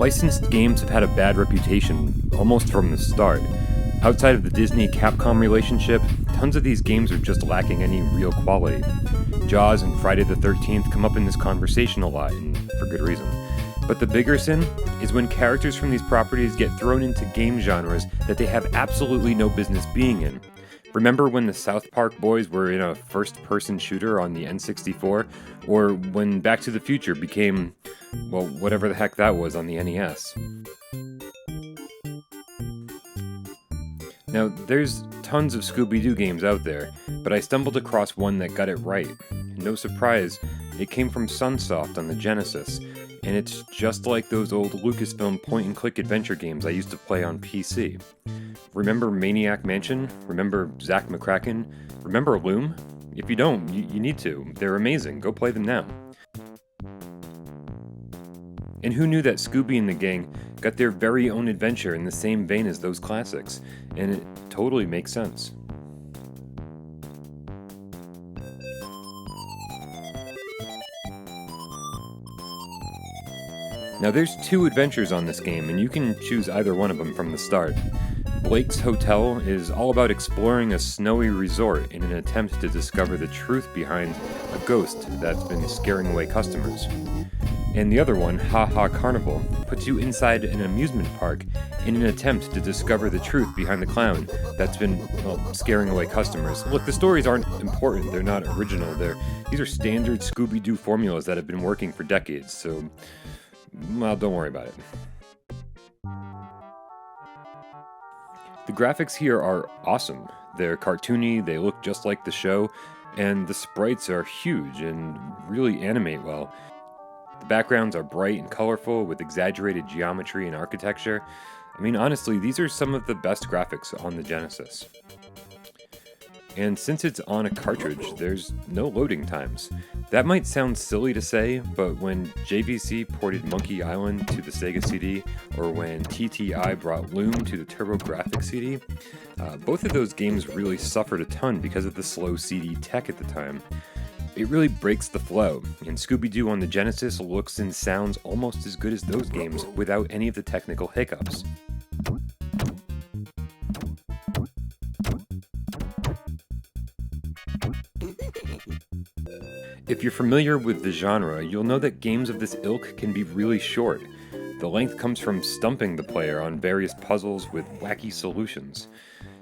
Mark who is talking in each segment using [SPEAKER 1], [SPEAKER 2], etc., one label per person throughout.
[SPEAKER 1] Licensed games have had a bad reputation almost from the start. Outside of the Disney-Capcom relationship, tons of these games are just lacking any real quality. Jaws and Friday the 13th come up in this conversation a lot, and for good reason. But the bigger sin is when characters from these properties get thrown into game genres that they have absolutely no business being in. Remember when the South Park boys were in a first-person shooter on the N64? Or when Back to the Future became, well, whatever the heck that was on the NES? Now, there's tons of Scooby-Doo games out there, but I stumbled across one that got it right. No surprise, it came from Sunsoft on the Genesis, and it's just like those old Lucasfilm point-and-click adventure games I used to play on PC. Remember Maniac Mansion? Remember Zack McCracken? Remember Loom? If you don't, you need to. They're amazing. Go play them now. And who knew that Scooby and the gang got their very own adventure in the same vein as those classics? And it totally makes sense. Now there's 2 adventures on this game, and you can choose either one of them from the start. Blake's Hotel is all about exploring a snowy resort in an attempt to discover the truth behind a ghost that's been scaring away customers. And the other one, Ha Ha Carnival, puts you inside an amusement park in an attempt to discover the truth behind the clown that's been, well, scaring away customers. Look, the stories aren't important, they're not original, these are standard Scooby-Doo formulas that have been working for decades, so, well, don't worry about it. The graphics here are awesome. They're cartoony, they look just like the show, and the sprites are huge and really animate well. The backgrounds are bright and colorful with exaggerated geometry and architecture. I mean, honestly, these are some of the best graphics on the Genesis. And since it's on a cartridge, there's no loading times. That might sound silly to say, but when JVC ported Monkey Island to the Sega CD, or when TTI brought Loom to the TurboGrafx CD, both of those games really suffered a ton because of the slow CD tech at the time. It really breaks the flow, and Scooby-Doo on the Genesis looks and sounds almost as good as those games without any of the technical hiccups. If you're familiar with the genre, you'll know that games of this ilk can be really short. The length comes from stumping the player on various puzzles with wacky solutions.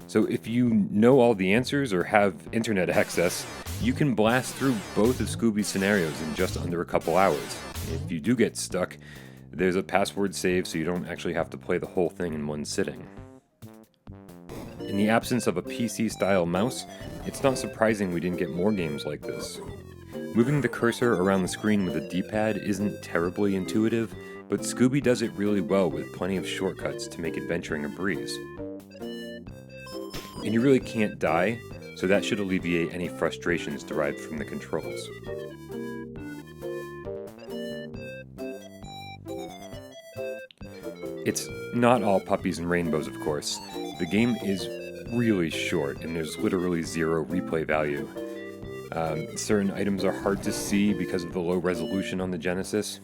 [SPEAKER 1] So if you know all the answers or have internet access, you can blast through both of Scooby's scenarios in just under a couple hours. If you do get stuck, there's a password save so you don't actually have to play the whole thing in one sitting. In the absence of a PC-style mouse, it's not surprising we didn't get more games like this. Moving the cursor around the screen with a D-pad isn't terribly intuitive, but Scooby does it really well with plenty of shortcuts to make adventuring a breeze. And you really can't die, so that should alleviate any frustrations derived from the controls. It's not all puppies and rainbows, of course. The game is really short, and there's literally 0 replay value. Certain items are hard to see because of the low resolution on the Genesis.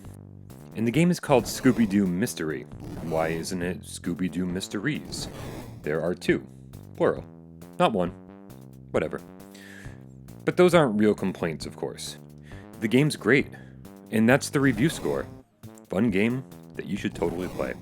[SPEAKER 1] And the game is called Scooby-Doo Mystery. Why isn't it Scooby-Doo Mysteries? There are 2. Plural. Not 1. Whatever. But those aren't real complaints, of course. The game's great. And that's the review score. Fun game that you should totally play.